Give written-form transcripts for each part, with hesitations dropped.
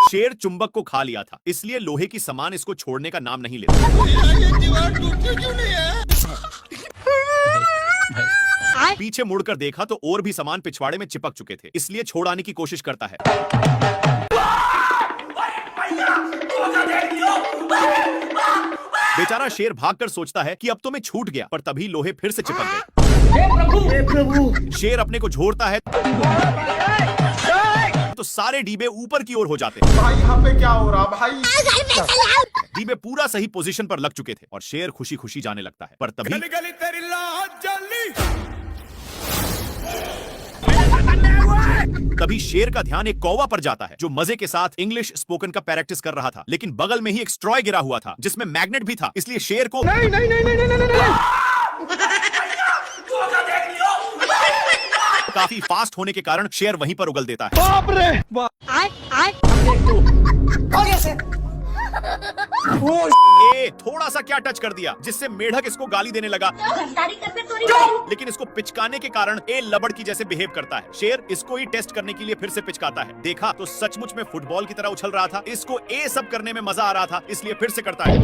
शेर चुंबक को खा लिया था, इसलिए लोहे की सामान इसको छोड़ने का नाम नहीं लेता। पीछे मुड़कर देखा तो और भी सामान पिछवाड़े में चिपक चुके थे, इसलिए छोड़ाने की कोशिश करता है। बेचारा शेर भागकर सोचता है कि अब तो मैं छूट गया, पर तभी लोहे फिर से चिपक गए। हे प्रभु! शेर अपने को झोरता है तो सारे डीबे ऊपर की ओर हो जाते हैं। भाई यहाँ पे क्या हो रहा भाई? डीबे पूरा सही पोजीशन पर लग चुके थे और शेर खुशी खुशी जाने लगता है, पर तभी शेर का ध्यान एक कौवा पर जाता है जो मजे के साथ इंग्लिश स्पोकन का प्रैक्टिस कर रहा था, लेकिन बगल में ही एक स्ट्रॉय गिरा हुआ था जिसमें मैग्नेट भी था, इसलिए शेर को काफी फास्ट होने के कारण शेर वहीं पर उगल देता है। बाप रे बाप! थोड़ा सा क्या टच कर दिया जिससे मेढक इसको गाली देने लगा, लेकिन इसको पिचकाने के कारण ए लबड़ की जैसे बिहेव करता है। शेर इसको ही टेस्ट करने के लिए फिर से पिचकाता है। देखा तो सचमुच में फुटबॉल की तरह उछल रहा था। इसको ए सब करने में मजा आ रहा था, इसलिए फिर से करता है।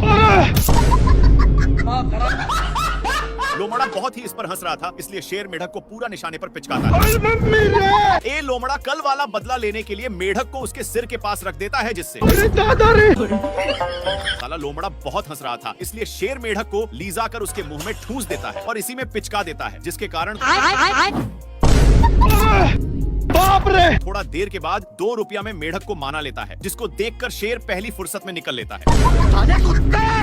लोमड़ा बहुत ही इस पर हंस रहा था, इसलिए शेर मेढक को पूरा निशाने पर पिचकाता है। ए लोमड़ा कल वाला बदला लेने के लिए मेढक को उसके सिर के पास रख देता है, जिससे साला लोमड़ा बहुत हंस रहा था, इसलिए शेर मेढक को लीजा कर उसके मुंह में ठूंस देता है और इसी में पिचका देता है, जिसके कारण बाप रे! थोड़ा देर के बाद 2 रुपया में मेढक को माना लेता है, जिसको देखकर शेर पहली फुर्सत में निकल लेता है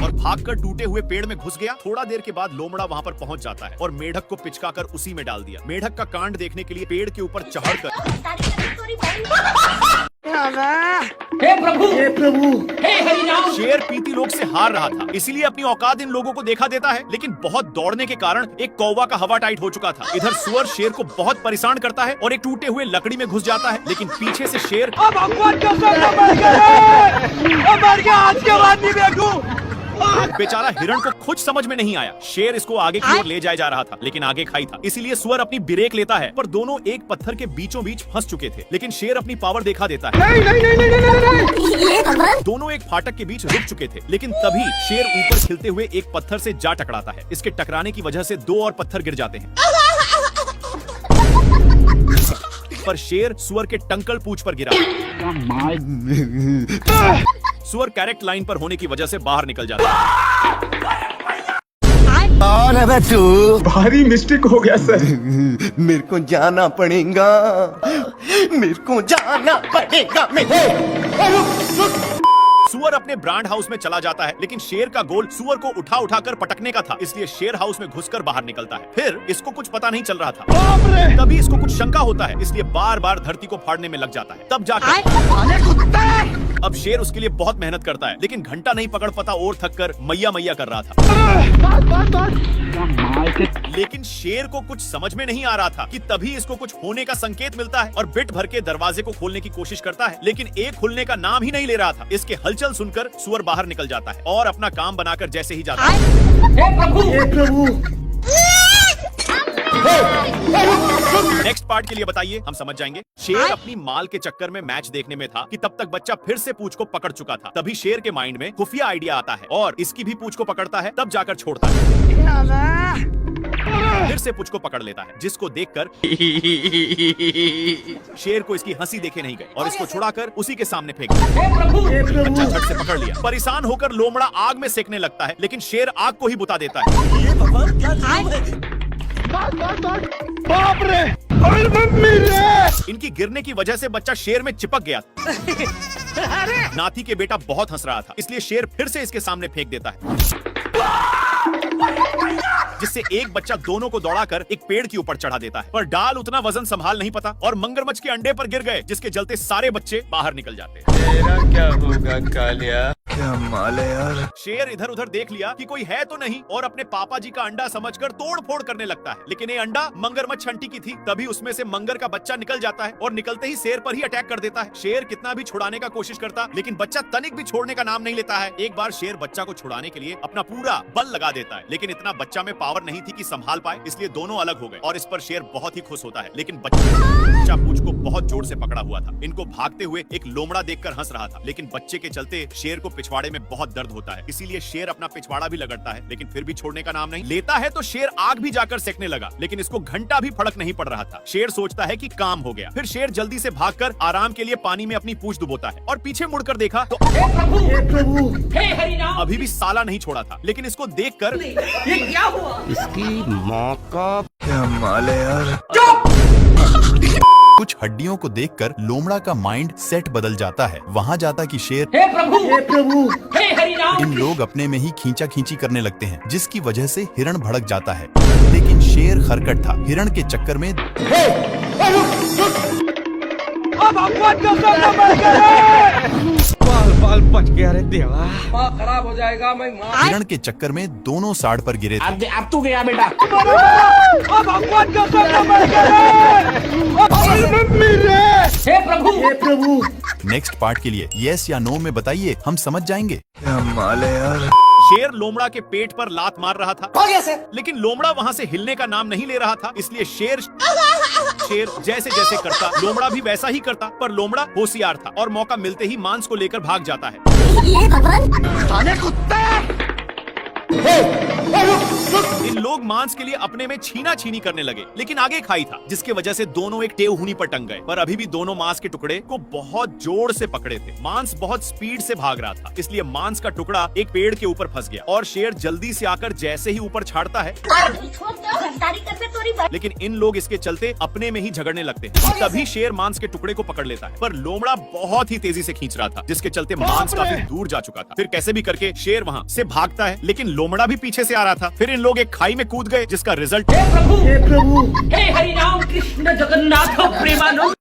और भागकर टूटे हुए पेड़ में घुस गया। थोड़ा देर के बाद लोमड़ा वहां पर पहुंच जाता है और मेढक को पिचकाकर उसी में डाल दिया। मेढक का कांड देखने के लिए पेड़ के ऊपर चढ़कर हे प्रभु! हे प्रभु! शेर पीती लोग से हार रहा था, इसीलिए अपनी औकात इन लोगों को देखा देता है, लेकिन बहुत दौड़ने के कारण एक कौवा का हवा टाइट हो चुका था। इधर सुअर शेर को बहुत परेशान करता है और एक टूटे हुए लकड़ी में घुस जाता है, लेकिन पीछे से शेर आज के बाद नहीं देखूं। बेचारा हिरण को कुछ समझ में नहीं आया। शेर इसको आगे की ओर ले जाया जा रहा था, लेकिन आगे खाई था, इसीलिए सुअर अपनी ब्रेक लेता है, पर दोनों एक पत्थर के बीचों बीच फंस चुके थे। लेकिन शेर अपनी पावर दिखा देता है। दोनों एक फाटक के बीच रुक चुके थे, लेकिन तभी शेर ऊपर खिलते हुए एक पत्थर से जा टकराता है। इसके टकराने की वजह से 2 और पत्थर गिर जाते हैं, पर शेर सुअर के टंकल पूंछ पर गिरा। सुअर करेक्ट लाइन पर होने की वजह से बाहर निकल जाता है। भारी मिस्टेक हो गया सर। मेरे को जाना पड़ेगा, मेरे को जाना पड़ेगा। सुअर अपने ब्रांड हाउस में चला जाता है, लेकिन शेर का गोल सुअर को उठा उठाकर पटकने का था, इसलिए शेर हाउस में घुसकर बाहर निकलता है। फिर इसको कुछ पता नहीं चल रहा था, तभी इसको कुछ शंका होता है, इसलिए बार बार धरती को फाड़ने में लग जाता है। तब जाकर अब शेर उसके लिए बहुत मेहनत करता है, लेकिन घंटा नहीं पकड़ पाता और थककर मैया मैया कर रहा था। लेकिन शेर को कुछ समझ में नहीं आ रहा था कि तभी इसको कुछ होने का संकेत मिलता है और बिट भर के दरवाजे को खोलने की कोशिश करता है, लेकिन एक खुलने का नाम ही नहीं ले रहा था। इसके हलचल सुनकर सुअर बाहर निकल जाता है और अपना काम बनाकर जैसे ही जाता है। हे प्रभु! हे प्रभु! नेक्स्ट पार्ट के लिए बताइए, हम समझ जाएंगे। शेर अपनी माल के चक्कर में मैच देखने में था कि तब तक बच्चा फिर से पूंछ को पकड़ चुका था। तभी शेर के माइंड में खुफिया आइडिया आता है और इसकी भी पूंछ को पकड़ता है, तब जाकर छोड़ता है। फिर से पूंछ को पकड़ लेता है, जिसको देखकर शेर को इसकी हंसी देखे नहीं गई और इसको छुड़ाकर उसी के सामने फेंक दिया। बच्चा झट से पकड़ लिया। परेशान होकर लोमड़ा आग में सेकने लगता है, लेकिन शेर आग को ही बुता देता है। ये भगवान क्या है? बाप रे! मम्मी रे! इनकी गिरने की वजह से बच्चा शेर में चिपक गया। नाथी के बेटा बहुत हंस रहा था, इसलिए शेर फिर से इसके सामने फेंक देता है, जिससे एक बच्चा दोनों को दौड़ाकर एक पेड़ के ऊपर चढ़ा देता है, पर डाल उतना वजन संभाल नहीं पाता और मगरमच्छ के अंडे पर गिर गए, जिसके चलते सारे बच्चे बाहर निकल जाते हैं। तेरा क्या होगा कालिया? क्या माल है यार। शेर इधर उधर देख लिया कि कोई है तो नहीं और अपने पापा जी का अंडा समझकर तोड़ फोड़ करने लगता है, लेकिन ये अंडा मगरमच्छ आंटी की थी। तभी उसमें से मंगर का बच्चा निकल जाता है और निकलते ही शेर पर ही अटैक कर देता है। शेर कितना भी छुड़ाने का कोशिश करता, लेकिन बच्चा तनिक भी छोड़ने का नाम नहीं लेता है। एक बार शेर बच्चा को छुड़ाने के लिए अपना पूरा बल लगा देता है, लेकिन इतना बच्चा में पावर नहीं थी कि संभाल पाए, इसलिए दोनों अलग हो गए और इस पर शेर बहुत ही खुश होता है। लेकिन बच्चा पूंछ को बहुत जोर से पकड़ा हुआ था। इनको भागते हुए एक लोमड़ा देखकर हंस रहा था, लेकिन बच्चे के चलते शेर को पिछवाड़े में बहुत दर्द होता है। इसीलिए शेर अपना पिछवाड़ा भी लगड़ता है, लेकिन फिर भी छोड़ने का नाम नहीं लेता है। तो शेर आग भी जाकर सेकने लगा, लेकिन इसको घंटा भी फर्क नहीं पड़ रहा था। शेर सोचता है कि काम हो गया। फिर शेर जल्दी से भागकर आराम के लिए पानी में अपनी पूंछ डुबोता है और पीछे मुड़कर देखा तो अभी भी साला नहीं छोड़ा था। लेकिन इसको देखकर ये क्या हुआ? इसकी माँ का क्या माल है यार। कुछ हड्डियों को देखकर लोमड़ा का माइंड सेट बदल जाता है। वहाँ जाता कि शेर हे प्रभु हे हरि राम। इन लोग अपने में ही खींचा खींची करने लगते हैं, जिसकी वजह से हिरण भड़क जाता है। लेकिन शेर खरकट था। हिरण के चक्कर में बाल बच गया रे देवा। माँ खराब हो जाएगा। मैं माँ हिरण के चक्कर में दोनों साड़ पर गिरे थे। अब तू गया बेटा। हे प्रभु नेक्स्ट पार्ट के लिए यस या नो में बताइए, हम समझ जाएंगे। क्या माल है यार। शेर लोमड़ा के पेट पर लात मार रहा था, लेकिन लोमड़ा वहाँ से हिलने का नाम नहीं ले रहा था। इसलिए शेर जैसे जैसे करता, लोमड़ा भी वैसा ही करता। पर लोमड़ा होशियार था और मौका मिलते ही मांस को लेकर भाग जाता है। इन लोग मांस के लिए अपने में छीना छीनी करने लगे, लेकिन आगे खाई था, जिसके वजह से दोनों एक टेवहुनी पर टंग गए। पर अभी भी दोनों मांस के टुकड़े को बहुत जोर से पकड़े थे। मांस बहुत स्पीड से भाग रहा था, इसलिए मांस का टुकड़ा एक पेड़ के ऊपर फंस गया और शेर जल्दी से आकर जैसे ही ऊपर छाड़ता है, लेकिन इन लोग इसके चलते अपने में ही झगड़ने लगते हैं। तभी शेर मांस के टुकड़े को पकड़ लेता है, पर लोमड़ा बहुत ही तेजी से खींच रहा था, जिसके चलते मांस काफी दूर जा चुका था। फिर कैसे भी करके शेर वहाँ से भागता है, लेकिन लोमड़ा भी पीछे से आ रहा था। फिर इन लोग एक खाई में कूद गए, जिसका रिजल्ट हे प्रभु हे हरि राम कृष्ण जगन्नाथ प्रेमानंद।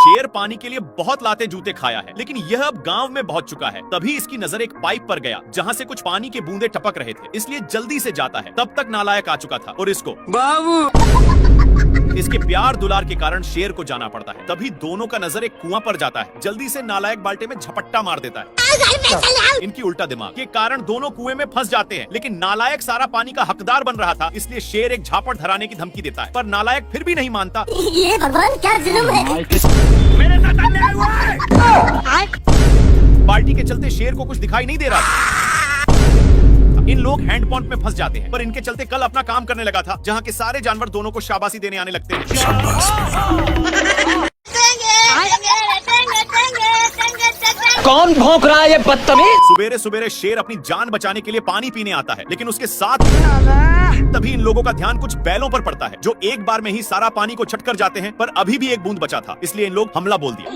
शेर पानी के लिए बहुत लाते जूते खाया है, लेकिन यह अब गांव में पहुंच चुका है। तभी इसकी नजर एक पाइप पर गया, जहां से कुछ पानी के बूंदे टपक रहे थे, इसलिए जल्दी से जाता है। तब तक नालायक आ चुका था और इसको इसके प्यार दुलार के कारण शेर को जाना पड़ता है। तभी दोनों का नजर एक कुआं पर जाता है। जल्दी से नालायक बाल्टे में झपट्टा मार देता है। इनकी उल्टा दिमाग के कारण दोनों कुएं में फंस जाते हैं, लेकिन नालायक सारा पानी का हकदार बन रहा था, इसलिए शेर एक झापड़ धराने की धमकी देता है। पर नालायक फिर भी नहीं मानता। ये भगवान क्या जुल्म है। मेरे साथ अन्याय हुआ है। बाल्टी के चलते शेर को कुछ दिखाई नहीं दे रहा था। इन लोग हैंड पंप में फंस जाते हैं, पर इनके चलते कल अपना काम करने लगा था, जहाँ के सारे जानवर दोनों को शाबाशी देने आने लगते हैं। कौन भौंक रहा है ये बदतमीज? सुबेरे सुबेरे शेर अपनी जान बचाने के लिए पानी पीने आता है, लेकिन उसके साथ तभी इन लोगों का ध्यान कुछ बैलों पर पड़ता है, जो एक बार में ही सारा पानी को छट कर जाते हैं। पर अभी भी एक बूंद बचा था, इसलिए इन लोग हमला बोल दिया।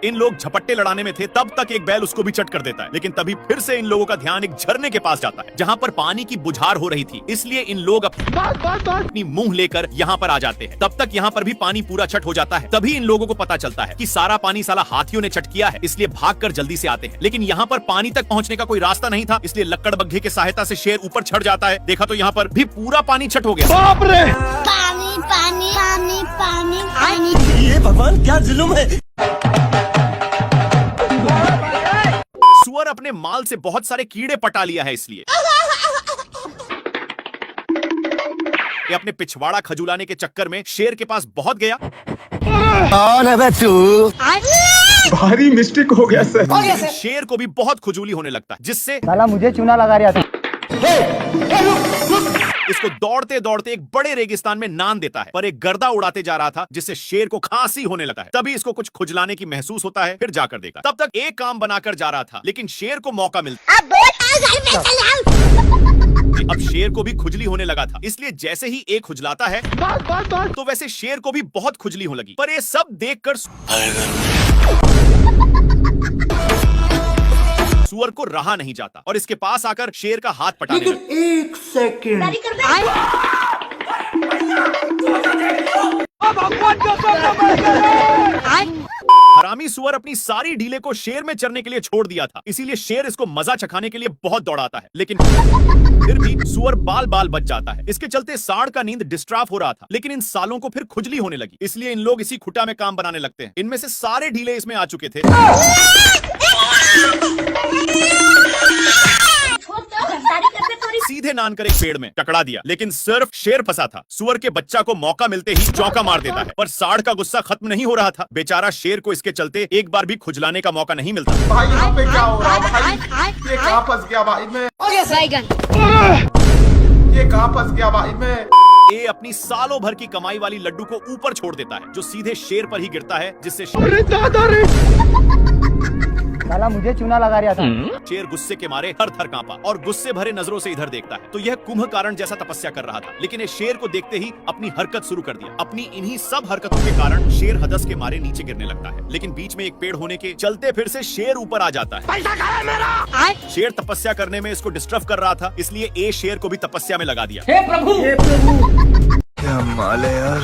इन लोग झपट्टे लड़ाने में थे, तब तक एक बैल उसको भी चट कर देता है, लेकिन तभी फिर से इन लोगों का ध्यान एक झरने के पास जाता है, जहाँ पर पानी की बुझार हो रही थी। इसलिए इन लोग अपनी मुंह लेकर यहाँ पर आ जाते हैं। तब तक यहाँ पर भी पानी पूरा छट हो जाता है। तभी इन लोगों को पता चलता है कि सारा पानी साला हाथियों ने चट किया है, इसलिए भागकर जल्दी से आते हैं। लेकिन यहाँ पर पानी तक पहुँचने का कोई रास्ता नहीं था, इसलिए लक्कड़ बग्घे की सहायता से शेर ऊपर चढ़ जाता है। देखा तो यहाँ पर भी पूरा पानी छट हो गया। बाप रे। पानी पानी पानी पानी पानी। ये भगवान क्या जुल्म है। सुअर अपने माल से बहुत सारे कीड़े पटा लिया है, इसलिए ये अपने पिछवाड़ा खजुलाने के चक्कर में शेर के पास बहुत गया। कौन है बे तू? भारी मिस्टेक हो गया सर। शेर को भी बहुत खुजूली होने लगता है, जिससे साला मुझे चूना लगा रहा था। इसको दौड़ते दौड़ते एक बड़े रेगिस्तान में नान देता है। पर एक गर्दा उड़ाते जा रहा था, जिससे शेर को खांसी होने लगता है। तभी इसको कुछ खुजलाने की महसूस होता है। फिर जाकर देखा, तब तक एक काम बनाकर जा रहा था, लेकिन शेर को मौका मिलता। अब शेर को भी खुजली होने लगा था, इसलिए जैसे ही एक खुजलाता है तो वैसे शेर को भी बहुत खुजली होने लगी। पर ये सब देखकर सुअर को रहा नहीं जाता और इसके पास आकर शेर का हाथ पटाने लगा। एक सेकंड। हरामी हरामी सुअर अपनी सारी ढीले को शेर में चरने के लिए छोड़ दिया था, इसीलिए शेर इसको मजा चखाने के लिए बहुत दौड़ाता है, लेकिन फिर भी सुअर बाल बाल बच जाता है। इसके चलते सांड का नींद डिस्टर्ब हो रहा था, लेकिन इन सालों को फिर खुजली होने लगी, इसलिए इन लोग इसी खुटा में काम बनाने लगते हैं। इनमें से सारे ढीले इसमें आ चुके थे। सीधे नान कर एक पेड़ में टकरा दिया, लेकिन सिर्फ शेर फंसा था। सुअर के बच्चा को मौका मिलते ही चौका मार देता है, पर सांड का गुस्सा खत्म नहीं हो रहा था। बेचारा शेर को इसके चलते एक बार भी खुजलाने का मौका नहीं मिलता। भाई यहाँ पे क्या हो रहा है भाई? ये कहाँ फंस गया भाई मैं? ये कहाँ फंस गया भाई मैं? ये अपनी सालों भर की कमाई वाली लड्डू को ऊपर छोड़ देता है, जो सीधे शेर पर ही गिरता है, जिससे साला मुझे चूना लगा रहा था। शेर गुस्से के मारे थर थर कांपा और गुस्से भरे नजरों से इधर देखता है, तो यह कुंभकर्ण जैसा तपस्या कर रहा था, लेकिन ये शेर को देखते ही अपनी हरकत शुरू कर दिया। अपनी इन्हीं सब हरकतों के कारण शेर हदस के मारे नीचे गिरने लगता है, लेकिन बीच में एक पेड़ होने के चलते फिर से शेर ऊपर आ जाता है। पैसा कहाँ है मेरा? शेर तपस्या करने में इसको डिस्टर्ब कर रहा था, इसलिए ए शेर को भी तपस्या में लगा दिया। हे प्रभु क्या माल है यार।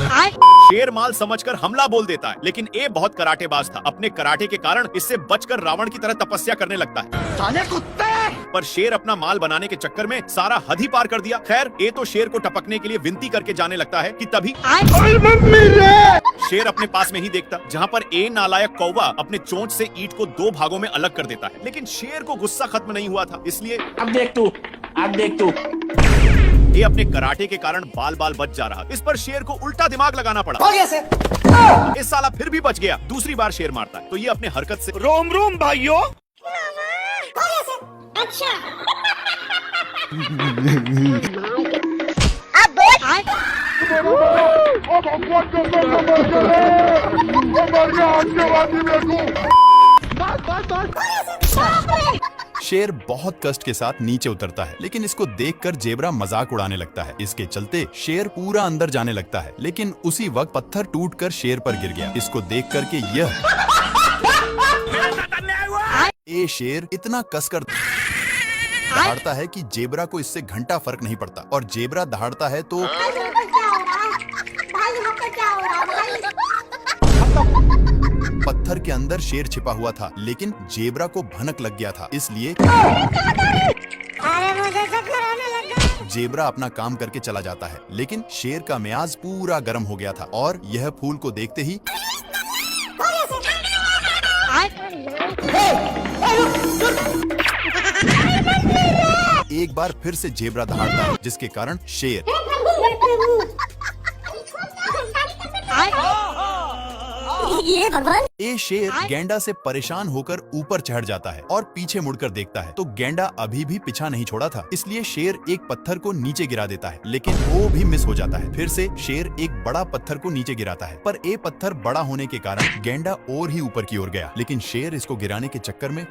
शेर माल समझकर हमला बोल देता है, लेकिन ए बहुत कराटेबाज था। अपने कराटे के कारण इससे बचकर रावण की तरह तपस्या करने लगता है। साले कुत्ते! पर शेर अपना माल बनाने के चक्कर में सारा हद ही पार कर दिया। खैर ए तो शेर को टपकने के लिए विनती करके जाने लगता है कि तभी शेर अपने पास में ही देखता, जहाँ पर ए नालायक कौवा अपने चोंच से ईंट को 2 भागों में अलग कर देता है, लेकिन शेर को गुस्सा खत्म नहीं हुआ था, इसलिए अब देख तू ये अपने कराटे के कारण बाल बाल बच जा रहा। इस पर शेर को उल्टा दिमाग लगाना पड़ा। इस साला फिर भी बच गया। दूसरी बार शेर मारता है, तो ये अपने हरकत से रोम रोम भाइयों। अच्छा शेर बहुत कष्ट के साथ नीचे उतरता है, लेकिन इसको देखकर जेब्रा मजाक उड़ाने लगता है। इसके चलते शेर पूरा अंदर जाने लगता है, लेकिन उसी वक्त पत्थर टूटकर शेर पर गिर गया। इसको देख करके यह ए शेर इतना कसकर दहाड़ता है कि जेब्रा को इससे घंटा फर्क नहीं पड़ता, और जेब्रा दहाड़ता है तो पत्थर के अंदर शेर छिपा हुआ था, लेकिन जेब्रा को भनक लग गया था, इसलिए जेब्रा अपना काम करके चला जाता है। लेकिन शेर का मियाज पूरा गर्म हो गया था, और यह फूल को देखते ही एक बार फिर से जेब्रा दहाड़ता है, जिसके कारण शेर ये भगवान ए शेर गेंडा से परेशान होकर ऊपर चढ़ जाता है और पीछे मुड़कर देखता है, तो गेंडा अभी भी पीछा नहीं छोड़ा था, इसलिए शेर एक पत्थर को नीचे गिरा देता है, लेकिन वो भी मिस हो जाता है। फिर से शेर एक बड़ा पत्थर को नीचे गिराता है, पर ए पत्थर बड़ा होने के कारण गेंडा और ही ऊपर की ओर गया, लेकिन शेर इसको गिराने के चक्कर में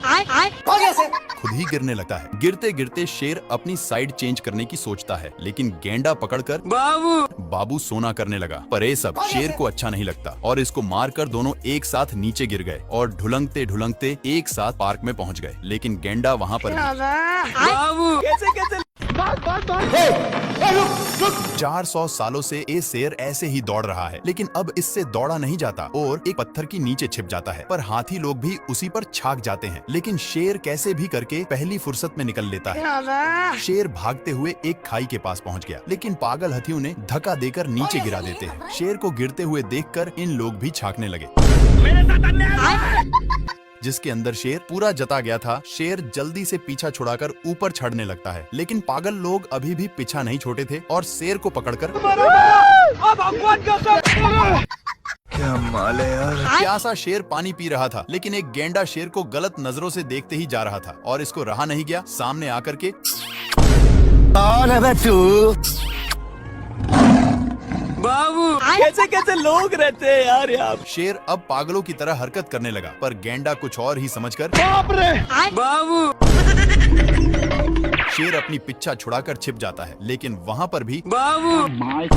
खुद ही गिरने लगता है। गिरते गिरते शेर अपनी साइड चेंज करने की सोचता है, लेकिन गेंडा पकड़कर बाबू सोना करने लगा। पर ये सब शेर को अच्छा नहीं लगता, और इसको मारकर दोनों एक साथ नीचे गिर गए और ढुलंगते ढुलंगते एक साथ पार्क में पहुंच गए, लेकिन गेंडा वहां पर 400 सालों से ये शेर ऐसे ही दौड़ रहा है, लेकिन अब इससे दौड़ा नहीं जाता और एक पत्थर की नीचे छिप जाता है। पर हाथी लोग भी उसी पर छाक जाते हैं, लेकिन शेर कैसे भी करके पहली फुर्सत में निकल लेता है। शेर भागते हुए एक खाई के पास पहुंच गया, लेकिन पागल हाथियों ने धक्का देकर नीचे गिरा देते हैं। शेर को गिरते हुए देखकर इन लोग भी छाकने लगे, जिसके अंदर शेर पूरा जता गया था। शेर जल्दी से पीछा छुड़ाकर ऊपर चढ़ने लगता है, लेकिन पागल लोग अभी भी पीछा नहीं छोड़े थे और शेर को पकड़कर क्या माल है यार। प्यासा शेर पानी पी रहा था, लेकिन एक गेंडा शेर को गलत नजरों से देखते ही जा रहा था और इसको रहा नहीं गया। सामने आकर के कौन है बे तू? कैसे कैसे लोग रहते हैं यार यहाँ। शेर अब पागलों की तरह हरकत करने लगा, पर गेंडा कुछ और ही समझकर शेर अपनी पिच्छा छुड़ाकर छिप जाता है, लेकिन वहाँ पर भी अब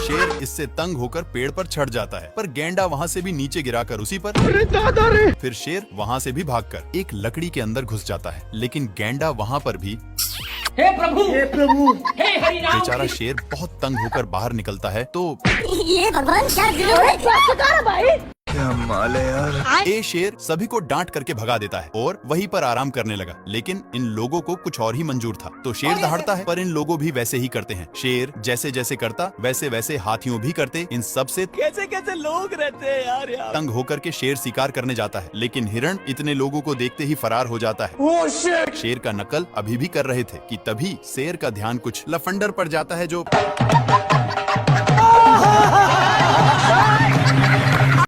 शेर इससे तंग होकर पेड़ पर चढ़ जाता है, पर गेंडा वहाँ से भी नीचे गिराकर उसी पर। फिर शेर वहाँ से भी भागकर एक लकड़ी के अंदर घुस जाता है, लेकिन गेंडा वहाँ पर भी हे प्रभु हे हरि राम बेचारा शेर बहुत तंग होकर बाहर निकलता है तो ये भगवान क्या भाई ए शेर सभी को डांट करके भगा देता है और वहीं पर आराम करने लगा। लेकिन इन लोगों को कुछ और ही मंजूर था, तो शेर दहाड़ता है, पर इन लोगों भी वैसे ही करते हैं। शेर जैसे जैसे करता वैसे वैसे हाथियों भी करते। इन सब से कैसे कैसे लोग रहते हैं यार। तंग होकर के शेर शिकार करने जाता है, लेकिन हिरण इतने लोगों को देखते ही फरार हो जाता है। शेर का नकल अभी भी कर रहे थे कि तभी शेर का ध्यान कुछ लफंडर पर जाता है जो